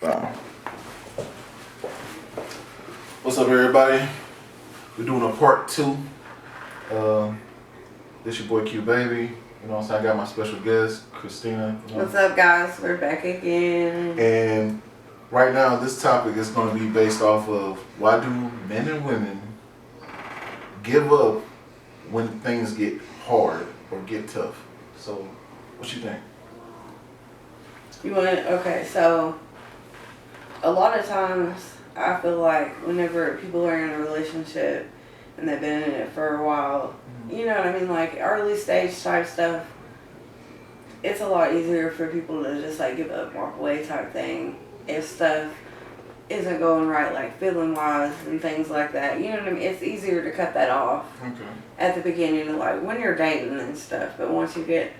Wow. What's up, everybody? We're doing a part 2. This your boy Qbaby. You know what I'm saying? I got my special guest, Christina. You know? What's up, guys? We're back again. And right now, this topic is going to be based off of why do men and women give up when things get hard or get tough? So, what you think? Okay, so a lot of times I feel like whenever people are in a relationship and they've been in it for a while, you know what I mean, like early stage type stuff, it's a lot easier for people to just like give up, walk away type thing if stuff isn't going right, like feeling wise and things like that. You know what I mean? It's easier to cut that off at the beginning, like when you're dating and stuff. But once you get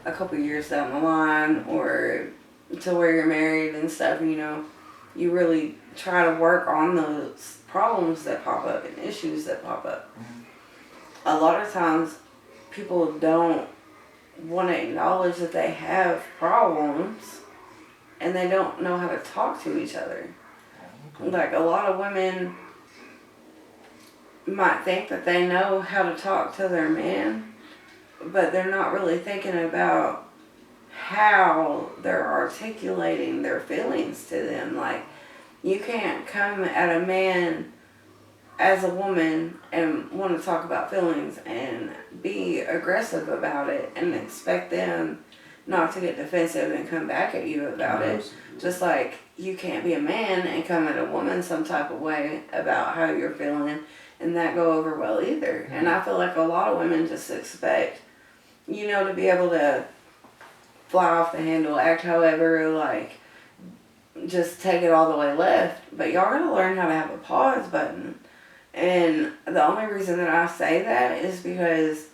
a couple years down the line or to where you're married and stuff, you know, you really try to work on those problems that pop up and issues that pop up. A lot of times people don't want to acknowledge that they have problems and they don't know how to talk to each other. Like a lot of women might think that they know how to talk to their man, but they're not really thinking about how they're articulating their feelings to them. Like, you can't come at a man as a woman and want to talk about feelings and be aggressive about it and expect them not to get defensive and come back at you about it. Just like you can't be a man and come at a woman some type of way about how you're feeling and that go over well either. And I feel like a lot of women just expect, you know, to be able to fly off the handle, act however, like, just take it all the way left. But y'all gotta learn how to have a pause button. And the only reason that I say that is because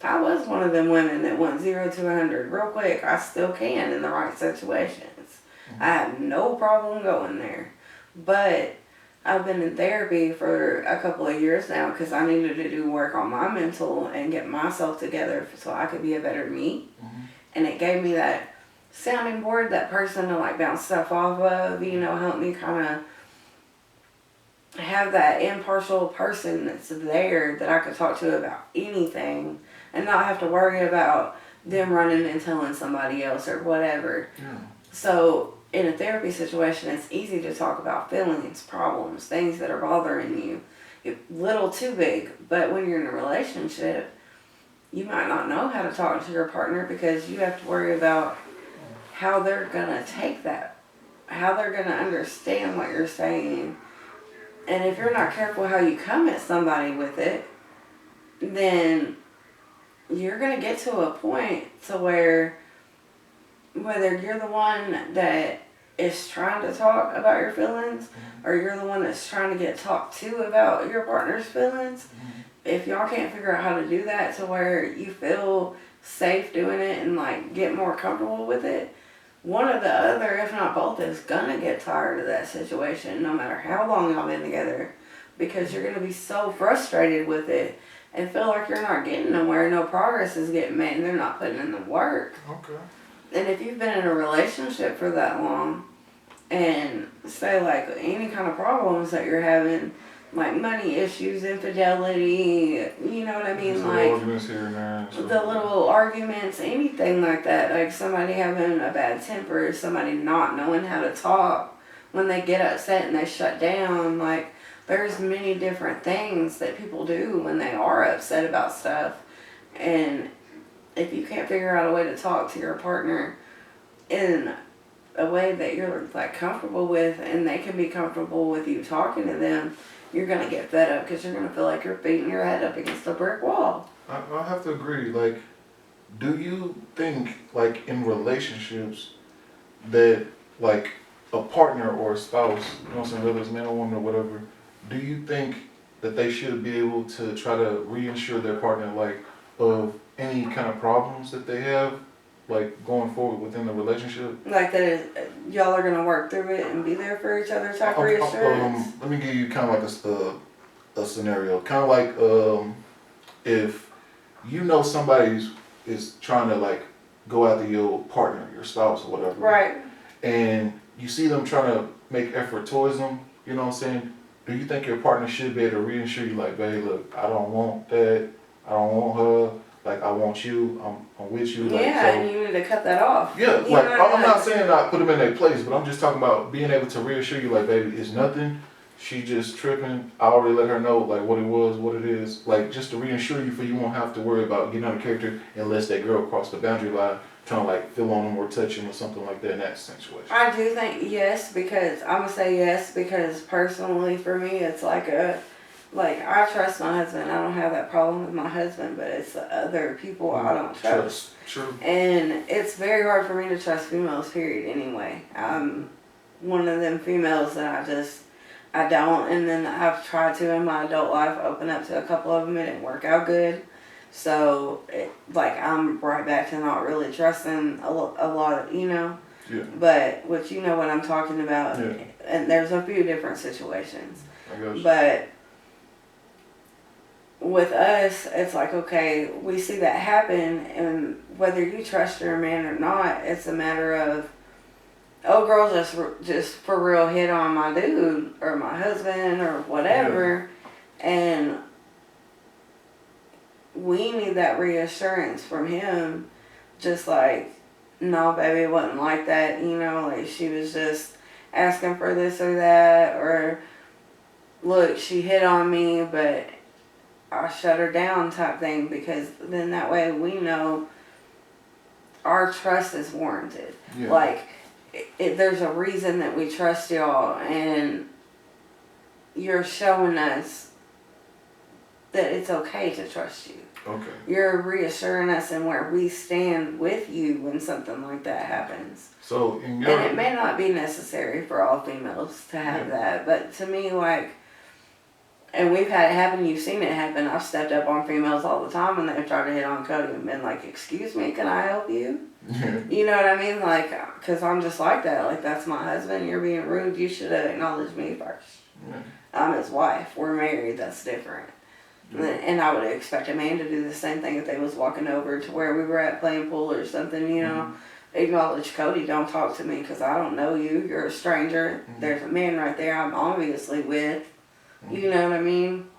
I was one of them women that went 0 to 100 real quick. I still can in the right situations. I have no problem going there. But I've been in therapy for a couple of years now because I needed to do work on my mental and get myself together so I could be a better me. And it gave me that sounding board, that person to like bounce stuff off of, you know, help me kind of have that impartial person that's there that I could talk to about anything and not have to worry about them running and telling somebody else or whatever. So in a therapy situation, it's easy to talk about feelings, problems, things that are bothering you. Little too big, but when you're in a relationship, you might not know how to talk to your partner because you have to worry about how they're going to take that, how they're going to understand what you're saying. And if you're not careful how you come at somebody with it, then you're going to get to a point to where whether you're the one that is trying to talk about your feelings or you're the one that's trying to get talked to about your partner's feelings, if y'all can't figure out how to do that to where you feel safe doing it and like get more comfortable with it, one or the other, if not both, is gonna get tired of that situation no matter how long y'all been together, because you're gonna be so frustrated with it and feel like you're not getting nowhere, no progress is getting made, and they're not putting in the work. And if you've been in a relationship for that long and say like any kind of problems that you're having, like money issues, infidelity, you know what I mean? Like arguments here and there. The little arguments, anything like that. Like somebody having a bad temper, somebody not knowing how to talk when they get upset and they shut down. Like there's many different things that people do when they are upset about stuff. And if you can't figure out a way to talk to your partner in a way that you're like comfortable with and they can be comfortable with you talking to them, you're going to get fed up because you're going to feel like you're beating your head up against a brick wall. I have to agree. Like, do you think, like, in relationships that, like, a partner or a spouse, you know what I'm saying, whether it's man or woman or whatever, do you think that they should be able to try to reinsure their partner, like, of any kind of problems that they have, like, going forward within the relationship? Like that y'all are going to work through it and be there for each other type reassurance? Let me give you kind of like a scenario. Kind of like if you know somebody is trying to, like, go after your partner, your spouse or whatever. Right. And you see them trying to make effort towards them, you know what I'm saying? Do you think your partner should be able to reassure you like, babe, look, I don't want that, I don't want her, like I want you, I'm with you, like Yeah, so. and you need to cut that off. Yeah, You like know what I'm I not mean? saying I put them in their place, but I'm just talking about being able to reassure you like, baby, it's nothing. She just tripping. I already let her know like what it was, what it is. Like just to reassure you, for you won't have to worry about getting out of character unless that girl crossed the boundary line, trying to like feel on them or touch him or something like that in that situation. I do think yes, because I'm gonna say yes because personally for me it's like I trust my husband. I don't have that problem with my husband, but it's the other people I don't trust. True. And it's very hard for me to trust females, period, anyway. I'm one of them females that I don't. And then I've tried to in my adult life open up to a couple of them. It didn't work out good. So, I'm right back to not really trusting a lot of, Yeah. But, which you know what I'm talking about. Yeah. And there's a few different situations. I guess. But with us, it's like, okay, we see that happen, and whether you trust your man or not, it's a matter of, oh, girl, just for real hit on my dude or my husband or whatever, and we need that reassurance from him, just like, no, baby, it wasn't like that, like she was just asking for this or that, or look, she hit on me, but I shut her down type thing, because then that way we know our trust is warranted. Yeah. Like, there's a reason that we trust y'all, and you're showing us that it's okay to trust you. Okay. You're reassuring us in where we stand with you when something like that happens. So in your And it may not be necessary for all females to have that, but to me, like, and we've had it happen, you've seen it happen. I've stepped up on females all the time when they've tried to hit on Cody and been like, excuse me, can I help you? Yeah. You know what I mean? Like, because I'm just like that. Like, that's my husband. You're being rude. You should have acknowledged me first. Yeah. I'm his wife. We're married. That's different. Yeah. And I would expect a man to do the same thing if they was walking over to where we were at playing pool or something, Acknowledge Cody. Don't talk to me because I don't know you. You're a stranger. There's a man right there I'm obviously with. You know what I mean?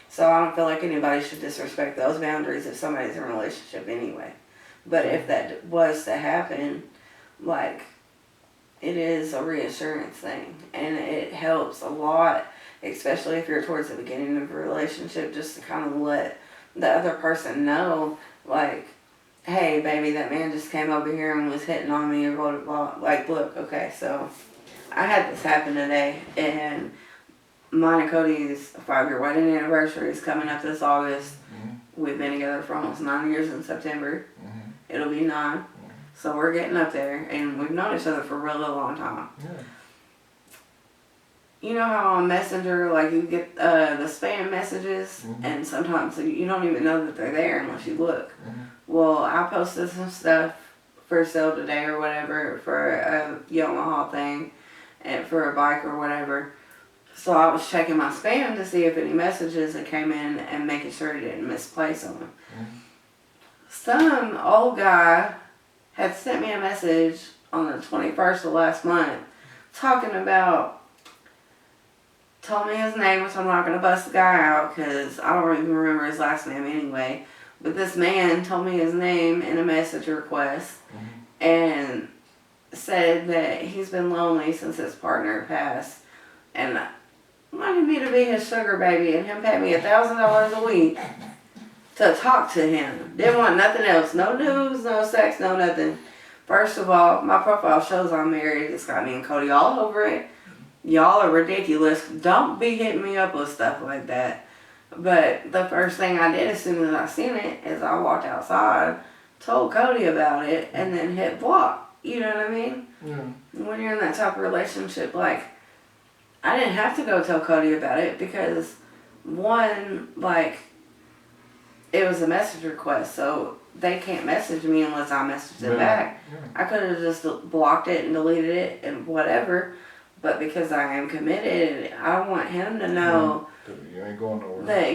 So I don't feel like anybody should disrespect those boundaries if somebody's in a relationship anyway. But if that was to happen, like, it is a reassurance thing. And it helps a lot, especially if you're towards the beginning of a relationship, just to kind of let the other person know, like, hey, baby, that man just came over here and was hitting on me or blah, blah, blah. Like, look, okay, so I had this happen today, and mine and Cody's 5-year wedding anniversary is coming up this August. We've been together for almost 9 years in September. It'll be 9. So we're getting up there, and we've known each other for a really long time. Yeah. You know how on Messenger, like, you get the spam messages, and sometimes you don't even know that they're there unless you look. Well, I posted some stuff for sale today or whatever for a Yamaha thing, and for a bike or whatever. So I was checking my spam to see if any messages that came in and making sure I didn't misplace them. Some old guy had sent me a message on the 21st of last month talking about, told me his name, which I'm not going to bust the guy out because I don't even remember his last name anyway. But this man told me his name in a message request and said that he's been lonely since his partner passed. And wanted me to be his sugar baby and him pay me $1,000 a week to talk to him. Didn't want nothing else. No news, no sex, no nothing. First of all, my profile shows I'm married. It's got me and Cody all over it. Y'all are ridiculous. Don't be hitting me up with stuff like that. But the first thing I did as soon as I seen it is I walked outside, told Cody about it, and then hit block. You know what I mean? Yeah. When you're in that type of relationship, like, I didn't have to go tell Cody about it because, one, like, it was a message request, so they can't message me unless I message them back. Yeah. I could have just blocked it and deleted it and whatever, but because I am committed, I want him to know You ain't going nowhere. that,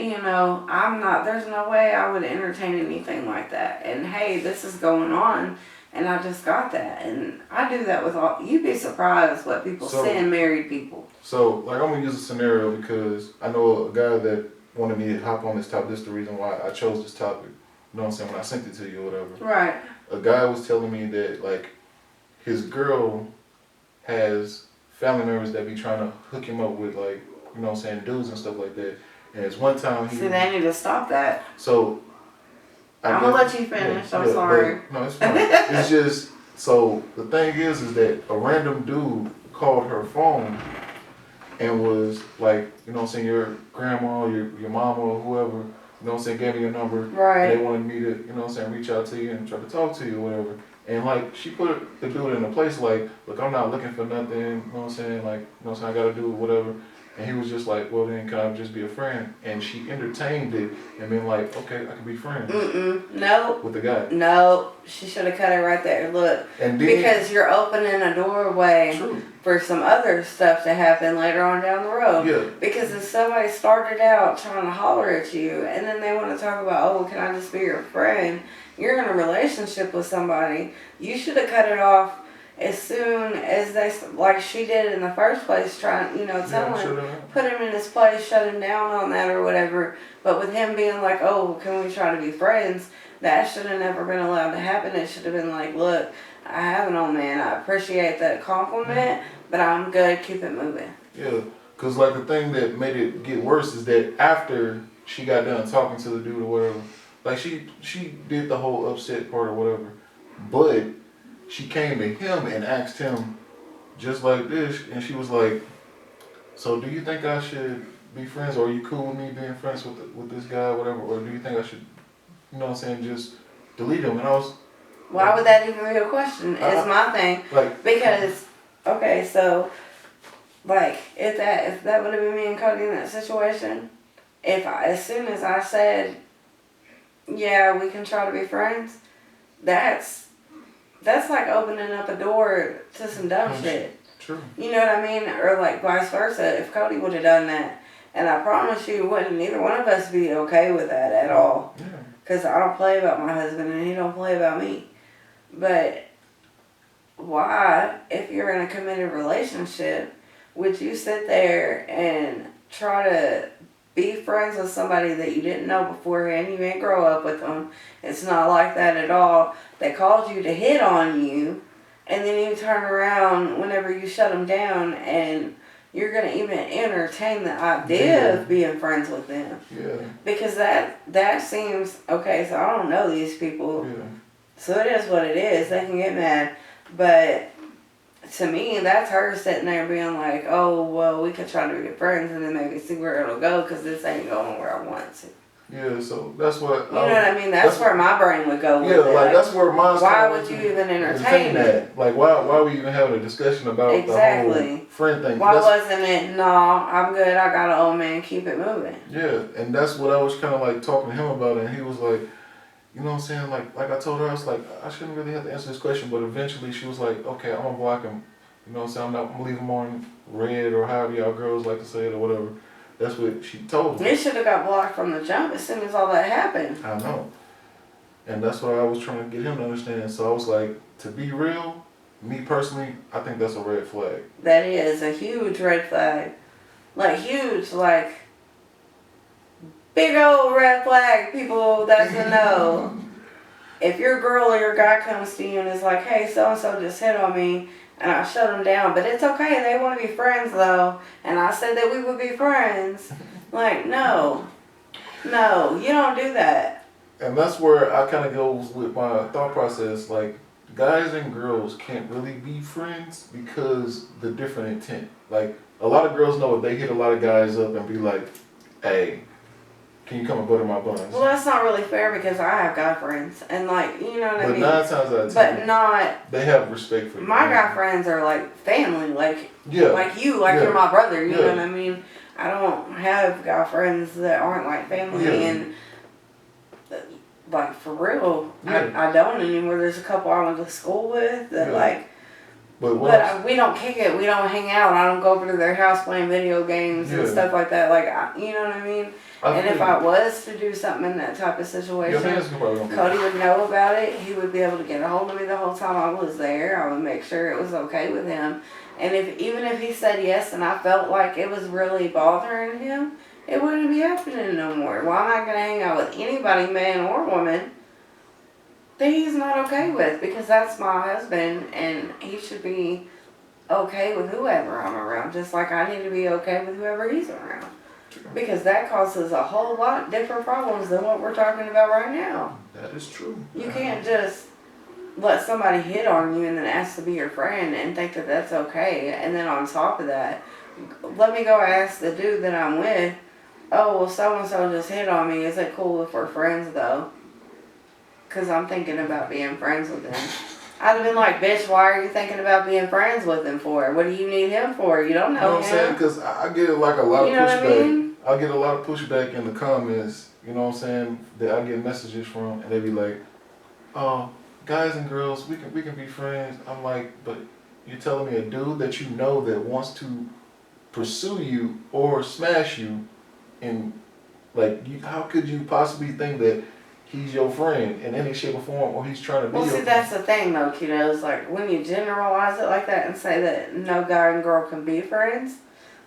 I'm not, there's no way I would entertain anything like that. And hey, this is going on. And I just got that. And I do that with all, you'd be surprised what people send married people. So, like, I'm gonna use a scenario because I know a guy that wanted me to hop on this topic. This is the reason why I chose this topic. You know what I'm saying? When I sent it to you or whatever. Right. A guy was telling me that, like, his girl has family members that be trying to hook him up with, like, you know what I'm saying, dudes and stuff like that. And it's one time he... See, they need to stop that. So... I'm gonna let you finish. I'm sorry. No, it's fine. It's just... So, the thing is that a random dude called her phone and was like, you know what I'm saying, your grandma, your mama, or whoever, you know what I'm saying, gave me your number. Right. And they wanted me to, you know what I'm saying, reach out to you and try to talk to you or whatever. And like, she put the dude in a place like, look, I'm not looking for nothing, you know what I'm saying, like, you know what I'm saying, I gotta do whatever. And he was just like, well then, can I just be a friend? And she entertained it and been like, okay, I can be friends. No. With the guy. No. She should have cut it right there. Look. And then, because you're opening a doorway for some other stuff to happen later on down the road. Yeah. Because if somebody started out trying to holler at you and then they want to talk about, oh, can I just be your friend? You're in a relationship with somebody. You should have cut it off as soon as they, like she did in the first place, trying, you know, tell him, put him in his place, shut him down on that or whatever. But with him being like, oh, can we try to be friends? That should have never been allowed to happen. It should have been like, look, I have an old man. I appreciate that compliment, but I'm good. Keep it moving. Yeah, because like the thing that made it get worse is that after she got done talking to the dude or whatever, like she did the whole upset part or whatever, but she came to him and asked him just like this, and she was like, so do you think I should be friends, or are you cool with me being friends with this guy or whatever, or do you think I should, you know what I'm saying, just delete him? And I was... Why would that even be a question? Is my thing. Like, because, okay, so, like, if that would have been me and Cody in that situation, as soon as I said, yeah, we can try to be friends, that's like opening up a door to some dumb shit. True. You know what I mean? Or like vice versa, if Cody would have done that. And I promise you, wouldn't neither one of us be okay with that at all. Yeah. Because I don't play about my husband and he don't play about me. But why, if you're in a committed relationship, would you sit there and try to be friends with somebody that you didn't know beforehand? You didn't grow up with them. It's not like that at all. They called you to hit on you, and then you turn around whenever you shut them down and you're going to even entertain the idea of being friends with them. Yeah. Because that seems, okay, so I don't know these people. Yeah. So it is what it is. They can get mad. But to me, that's her sitting there being like, oh, well, we could try to be friends and then maybe see where it'll go because this ain't going where I want it to. Yeah, so that's what... You know what I mean? That's where my brain would go with it. Yeah, like that's where mine's... Why would you even entertain that? Like, why are we even having a discussion about the whole friend thing? Why wasn't it, no, I'm good, I got an old man, keep it moving? Yeah, and that's what I was kind of like talking to him about, and he was like, you know what I'm saying? Like I told her, I was like, I shouldn't really have to answer this question, but eventually she was like, okay, I'm gonna block him. You know what I'm saying? I'm not gonna leave him on red or however y'all girls like to say it or whatever. That's what she told me. It should have got blocked from the jump as soon as all that happened. I know. And that's what I was trying to get him to understand. So I was like, to be real, me personally, I think that's a red flag. That is a huge red flag. Like huge, like big old red flag, people that's a no. If your girl or your guy comes to you and is like, hey, so-and-so just hit on me, and I shut them down, but it's okay, they want to be friends though, and I said that we would be friends. Like, no, you don't do that. And that's where I kind of goes with my thought process, like, guys and girls can't really be friends because the different intent. Like, a lot of girls know if they hit a lot of guys up and be like, hey, can you come and butter my buns? Well, that's not really fair because I have guy friends, and like, you know what I mean? But 9 times out of 10, but not... they have respect for you. My guy friends are like family, like yeah. like you, like you're my brother, you know what I mean? I don't have guy friends that aren't like family, and like for real, I don't anymore. There's a couple I went to school with that like But But we don't kick it. We don't hang out. I don't go over to their house playing video games and Yeah. stuff like that. Like, you know what I mean? And if feel I was to do something in that type of your situation, man's probably gonna be Cody would know about it. He would be able to get a hold of me the whole time I was there. I would make sure it was okay with him. And even if he said yes and I felt like it was really bothering him, it wouldn't be happening no more. Why am I going to hang out with anybody, man or woman, that he's not okay with? Because that's my husband and he should be okay with whoever I'm around. Just like I need to be okay with whoever he's around. Because that causes a whole lot different problems than what we're talking about right now. That is true. You can't just let somebody hit on you and then ask to be your friend and think that that's okay. And then on top of that, let me go ask the dude that I'm with, oh, well, so-and-so just hit on me. Is it cool if we're friends, though? Because I'm thinking about being friends with him. I'd have been like, bitch, why are you thinking about being friends with him for? What do you need him for? You don't know him. You know what I'm saying? Because I get like a lot of pushback. What I mean? I get a lot of pushback in the comments, you know what I'm saying, that I get messages from, and they be like, oh, guys and girls, we can be friends. I'm like, but you're telling me a dude that you know that wants to pursue you or smash you, and like, how could you possibly think that he's your friend in any shape or form, or he's trying to be Well, your see, friend? that's the thing, though, kiddos. Like, when you generalize it like that and say that no guy and girl can be friends,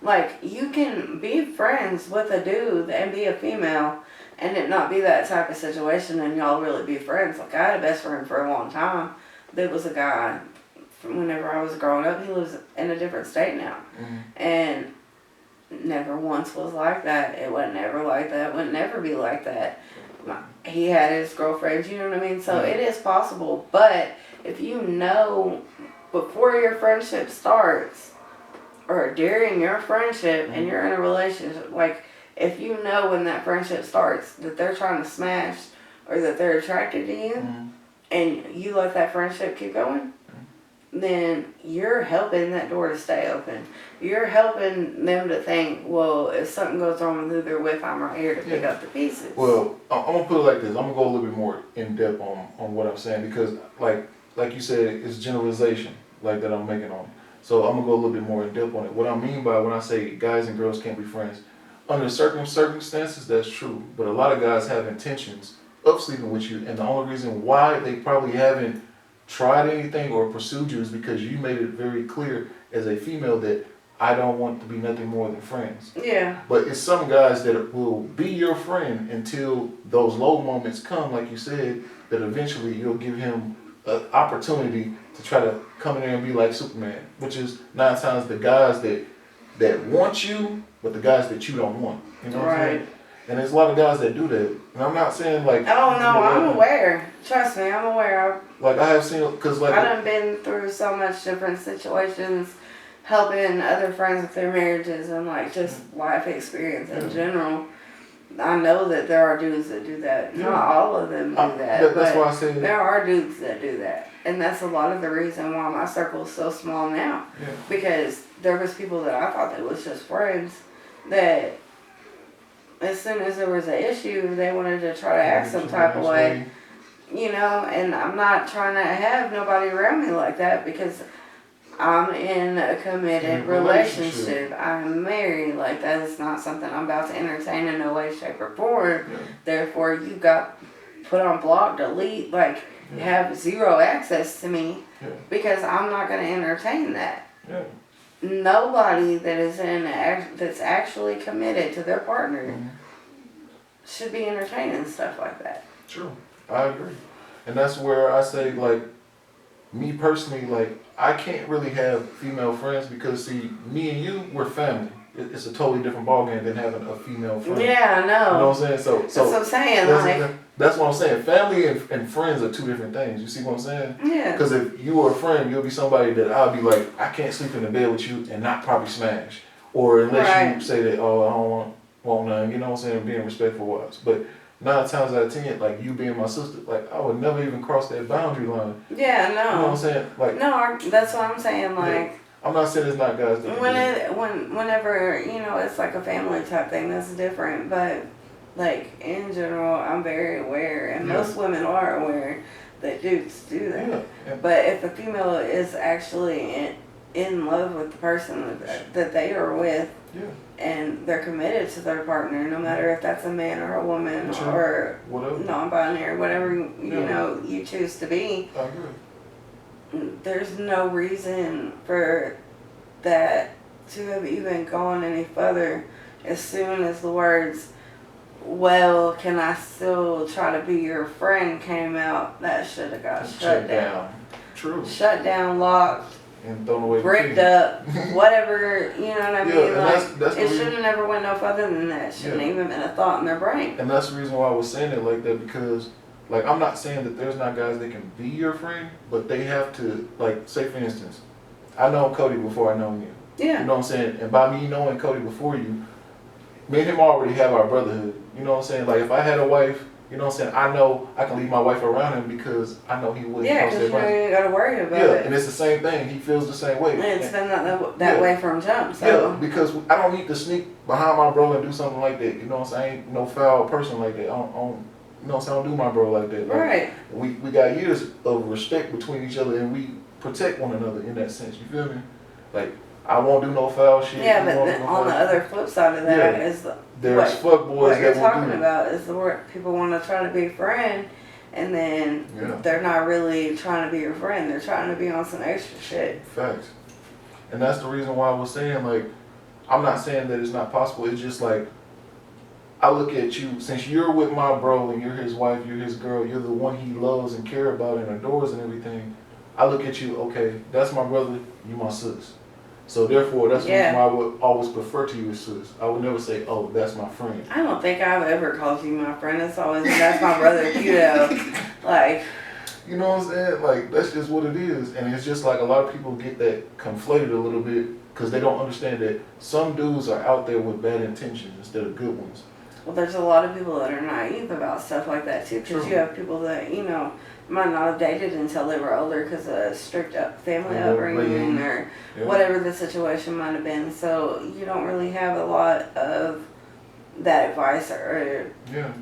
like, you can be friends with a dude and be a female and it not be that type of situation and y'all really be friends. Like, I had a best friend for a long time that was a guy from whenever I was growing up. He lives in a different state now. Mhm. And never once was like that. It wasn't ever like that. Would never be like that. He had his girlfriends, you know what I mean? So it is possible. But if you know before your friendship starts or during your friendship and you're in a relationship, like if you know when that friendship starts that they're trying to smash or that they're attracted to you and you let that friendship keep going, then you're helping that door to stay open. You're helping them to think, well, if something goes wrong with who they're with, I'm right here to pick up the pieces. Well, I'm gonna put it like this. I'm gonna go a little bit more in depth on what I'm saying because, like you said, it's generalization like that I'm making on it. So I'm gonna go a little bit more in depth on it. What I mean by when I say guys and girls can't be friends, under certain circumstances, that's true. But a lot of guys have intentions of sleeping with you, and the only reason why they probably haven't tried anything or pursued you is because you made it very clear as a female that I don't want to be nothing more than friends. Yeah. But it's some guys that will be your friend until those low moments come, like you said, that eventually you'll give him an opportunity to try to come in there and be like Superman, which is 9 times the guys that want you, but the guys that you don't want. You know what I'm saying? And there's a lot of guys that do that. And I'm not saying like... Oh, no, I'm aware. Trust me, I'm aware. Like, I have seen... Because like... I done been through so much different situations, helping other friends with their marriages and, like, just life experience in general. I know that there are dudes that do that. Not all of them do that. That's why I say... There are dudes that do that. And that's a lot of the reason why my circle is so small now. Yeah. Because there was people that I thought that was just friends that... as soon as there was an issue, they wanted to try to act some type of way, you know, and I'm not trying to have nobody around me like that because I'm in a committed relationship. I'm married. Like, that is not something I'm about to entertain in no way, shape, or form. Yeah. Therefore, you got put on block, delete, like, have zero access to me because I'm not going to entertain that. Yeah. Nobody that is that's actually committed to their partner should be entertaining stuff like that. True, I agree, and that's where I say, like, me personally, like, I can't really have female friends because, see, me and you, we're family. It's a totally different ballgame than having a female friend. Yeah, I know. You know what I'm saying? So that's what I'm saying. That's what I'm saying. Family and friends are two different things. You see what I'm saying? Yeah. Because if you were a friend, you'll be somebody that I'll be like, I can't sleep in the bed with you and not probably smash. Or unless you say that, oh, I don't want none. You know what I'm saying? Being respectful wise. But 9 times out of 10, like, you being my sister, like, I would never even cross that boundary line. Yeah, no. You know what I'm saying? Like, no, that's what I'm saying. Like, I'm not saying it's not guys that whenever, you know, it's like a family type thing, that's different. But, like, in general, I'm very aware, and most women are aware that dudes do that. Yeah. But if the female is actually in love with the person that they are with, Yeah. and they're committed to their partner, no matter if that's a man or a woman or whatever, non-binary, whatever you Yeah. know you choose to be, I agree. there's no reason for that to have even gone any further. As soon as the words, "Well, can I still try to be your friend," came out, that should have got shut down. True. Shut down, locked, And thrown away. bricked up, whatever, you know what I mean? and Like, that's it should have never went no further than that. Shouldn't even been a thought in their brain. And that's the reason why I was saying it like that, because, like, I'm not saying that there's not guys that can be your friend, but they have to, like, say for instance, I know Cody before I know you. Yeah. You know what I'm saying? And by me knowing Cody before you, me and him already have our brotherhood. You know what I'm saying? Like, if I had a wife, you know what I'm saying, I know I can leave my wife around him because I know he wouldn't. Yeah, because you ain't got to worry about it. And it's the same thing. He feels the same way. And it's been that way from jump. So. Yeah, because I don't need to sneak behind my bro and do something like that. You know what I'm saying? I ain't no foul person like that. I don't you know what I'm saying? I don't do my bro like that. Like, right. We got years of respect between each other, and we protect one another in that sense. You feel me? Like, I won't do no foul shit. Yeah, but then on the other flip side of that is there's fuck boys what you're that will talking do about is the word people want to try to be a friend, and then they're not really trying to be your friend. They're trying to be on some extra shit. Facts. And that's the reason why I was saying, like, I'm not saying that it's not possible. It's just like, I look at you, since you're with my bro and you're his wife, you're his girl, you're the one he loves and cares about and adores and everything. I look at you, okay, that's my brother, you my sis. So therefore, that's the reason why I would always prefer to you as sis. I would never say, oh, that's my friend. I don't think I've ever called you my friend. It's always, that's my brother, you know. Like. You know what I'm saying? Like, that's just what it is. And it's just like a lot of people get that conflated a little bit because they don't understand that some dudes are out there with bad intentions instead of good ones. Well, there's a lot of people that are naive about stuff like that too, because you have people that, you know, might not have dated until they were older because of strict family upbringing or whatever the situation might have been. So you don't really have a lot of that advice or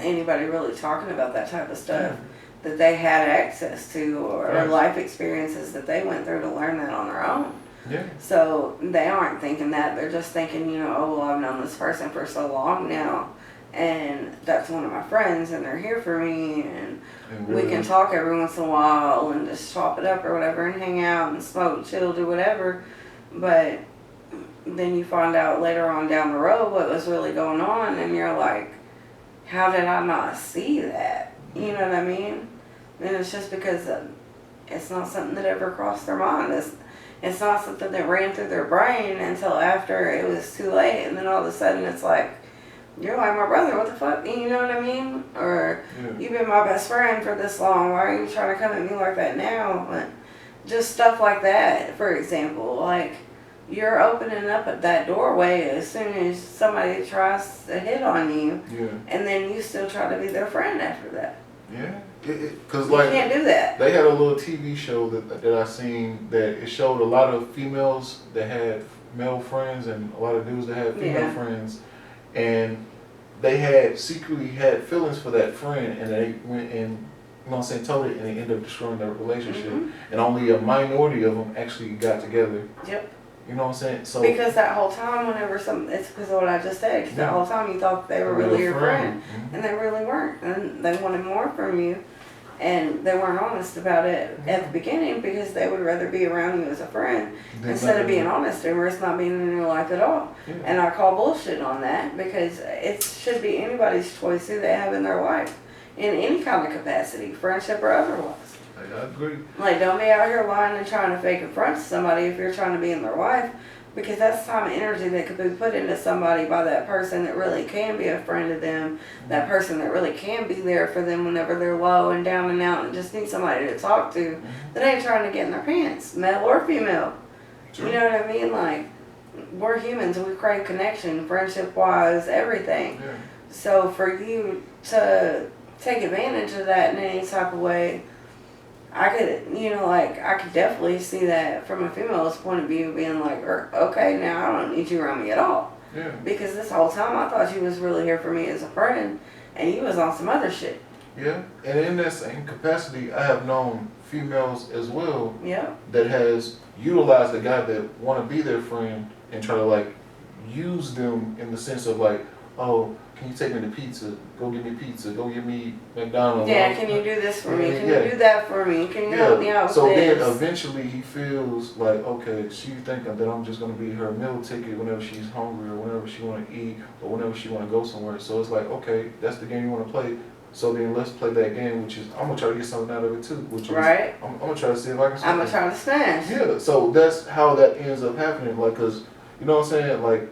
anybody really talking about that type of stuff that they had access to or life experiences that they went through to learn that on their own. Yeah. So they aren't thinking that. They're just thinking, you know, oh, well, I've known this person for so long now. And that's one of my friends, and they're here for me, and we can talk every once in a while and just chop it up or whatever and hang out and smoke, chill, do whatever. But then you find out later on down the road what was really going on, and you're like, how did I not see that? You know what I mean? And it's just because it's not something that ever crossed their mind. It's not something that ran through their brain until after it was too late, and then all of a sudden it's like, you're like my brother, what the fuck? You know what I mean? Or you've been my best friend for this long, why are you trying to come at me like that now? But just stuff like that, for example. Like, you're opening up at that doorway as soon as somebody tries to hit on you, and then you still try to be their friend after that. Yeah, because you can't do that. They had a little TV show that I seen that it showed a lot of females that had male friends and a lot of dudes that had female friends. And they had secretly had feelings for that friend, and they went and, you know what I'm saying, told it, and they ended up destroying their relationship. And only a minority of them actually got together. Yep. You know what I'm saying? So because that whole time, whenever it's because of what I just said. Because that whole time you thought they were really your friend, and they really weren't, and they wanted more from you, and they weren't honest about it at the beginning because they would rather be around you as a friend instead of being honest and risk not being in your life at all. And I call bullshit on that because it should be anybody's choice who they have in their life in any kind of capacity, friendship or otherwise. I agree. Like, don't be out here lying and trying to fake a front to somebody if you're trying to be in their life, because that's time and energy that could be put into somebody by that person that really can be a friend to them, that person that really can be there for them whenever they're low and down and out and just need somebody to talk to that ain't trying to get in their pants, male or female. You know what I mean? Like, we're humans, we crave connection, friendship-wise, everything. So for you to take advantage of that in any type of way, I could, you know, like, I could definitely see that from a female's point of view, being like, okay, now I don't need you around me at all. Because this whole time I thought you was really here for me as a friend, and you was on some other shit. Yeah, and in that same capacity, I have known females as well Yeah. that has utilized the guy that want to be their friend and try to like use them in the sense of like, oh, can you take me to pizza? Go get me pizza. Go get me McDonald's. Yeah, can you do this for me? Can Yeah. you do that for me? Can you help me out with So this? then eventually he feels like, okay, she thinking that I'm just gonna be her meal ticket whenever she's hungry or whenever she wanna eat or whenever she wanna go somewhere. So it's like, okay, that's the game you wanna play. So then let's play that game, which is I'm gonna try to get something out of it too. Which is Right. I'm gonna try to see if I can. I'm gonna try to smash. Yeah. So that's how that ends up happening. Like, cause you know what I'm saying, like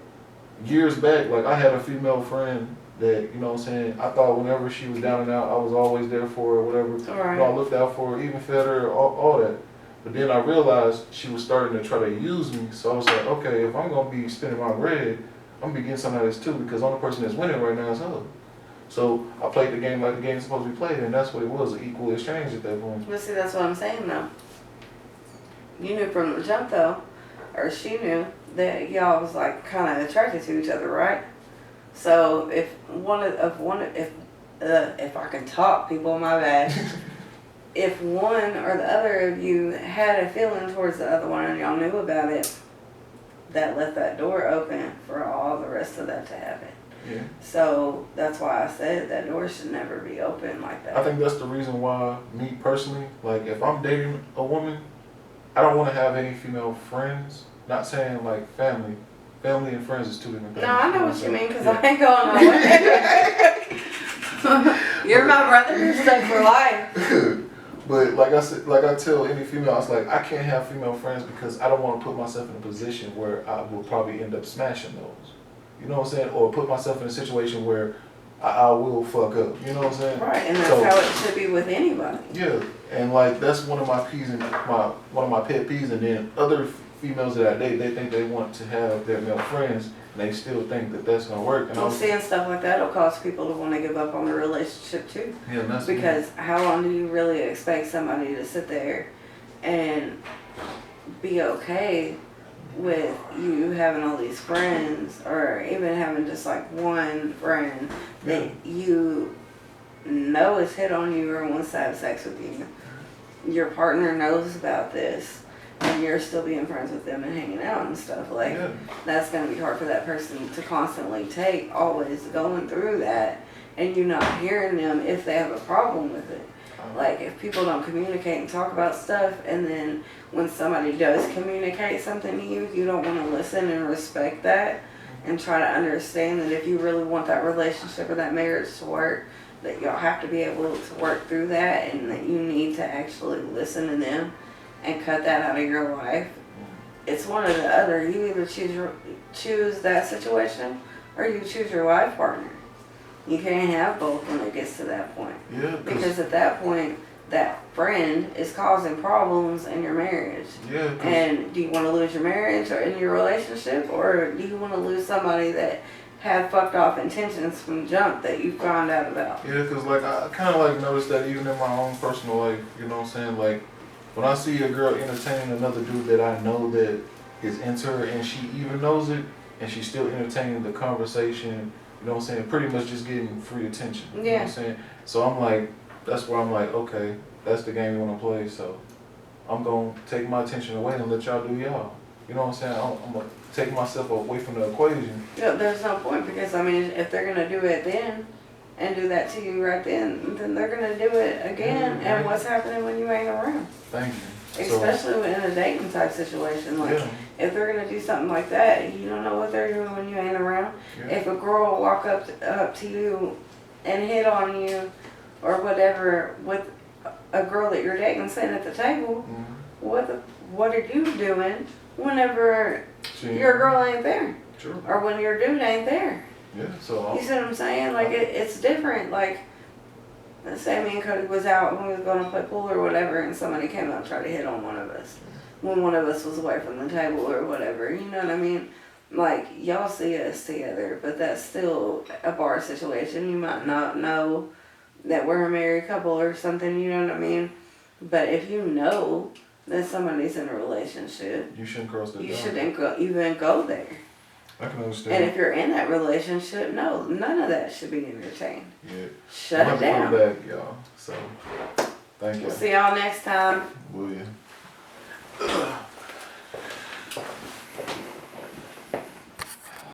years back, like I had a female friend that, you know what I'm saying, I thought whenever she was down and out, I was always there for her or whatever. Right. You know, I looked out for her, even fed her, all that. But then I realized she was starting to try to use me. So I was like, okay, if I'm going to be spending my bread, I'm going to be getting some of this too, because the only person that's winning right now is her. So I played the game like the game's supposed to be played, and that's what it was, an equal exchange at that point. But see, that's what I'm saying though. You knew from the jump though, or she knew, that y'all was like kind of attracted to each other, right? So if if I can talk, people, my bad. If one or the other of you had a feeling towards the other one and y'all knew about it, that left that door open for all the rest of that to happen. Yeah. So that's why I said that door should never be open like that. I think that's the reason why, me personally, like if I'm dating a woman, I don't want to have any female friends. Not saying like family. Family and friends is two different things. No, I know what you mean, because I ain't going nowhere. You're my brother, you're stuck for life. But like I said, like I tell any female, I was like, I can't have female friends because I don't want to put myself in a position where I will probably end up smashing those. You know what I'm saying? Or put myself in a situation where I will fuck up. You know what I'm saying? Right, and that's how it should be with anybody. Yeah, and like that's one of my peas and one of my pet peeves. And then other females that I date, they think they want to have their male friends, and they still think that that's gonna work. And Well, seeing stuff like that will cause people to want to give up on the relationship too. Yeah, and that's Because how long do you really expect somebody to sit there and be okay with you having all these friends, or even having just like one friend that you know is hit on you or wants to have sex with you? Your partner knows about this, and you're still being friends with them and hanging out and stuff. Like, that's going to be hard for that person to constantly take, always going through that, and you not hearing them if they have a problem with it. Like, if people don't communicate and talk about stuff, and then when somebody does communicate something to you, you don't want to listen and respect that and try to understand that if you really want that relationship or that marriage to work, that y'all have to be able to work through that, and that you need to actually listen to them and cut that out of your life. It's one or the other. You either choose that situation or you choose your life partner. You can't have both when it gets to that point. Yeah. Because at that point, that friend is causing problems in your marriage. Yeah. And do you want to lose your marriage or in your relationship, or do you want to lose somebody that had fucked off intentions from jump that you found out about? Yeah, because like I kind of like noticed that even in my own personal life, you know what I'm saying? Like when I see a girl entertaining another dude that I know that is into her, and she even knows it, and she's still entertaining the conversation, you know what I'm saying? Pretty much just getting free attention. You know what I'm saying? So I'm like, that's where I'm like, okay, that's the game you want to play, so I'm going to take my attention away and let y'all do y'all. You know what I'm saying? I'm going to take myself away from the equation. Yeah, there's no point, because, I mean, if they're going to do it then and do that to you right then they're going to do it again. Mm-hmm. And what's happening when you ain't around? Thank you. Especially in a dating type situation. Like, if they're going to do something like that, you don't know what they're doing when you ain't around. Yeah. If a girl will walk up to you and hit on you or whatever with a girl that you're dating sitting at the table, what are you doing whenever your girl ain't there? Sure. Or when your dude ain't there? Yeah, so you see what I'm saying? Like, it's different. Like, let's say me and Cody was out when we was going to play pool or whatever, and somebody came out and tried to hit on one of us when one of us was away from the table or whatever. You know what I mean? Like, y'all see us together, but that's still a bar situation. You might not know that we're a married couple or something, you know what I mean? But if you know that somebody's in a relationship, you shouldn't cross the You shouldn't even go there. I can And understand. if you're in that relationship, no, none of that should be entertained. Yeah. Shut I'm it about to down. go back, y'all. So, thank you. We'll see y'all next time. Will ya?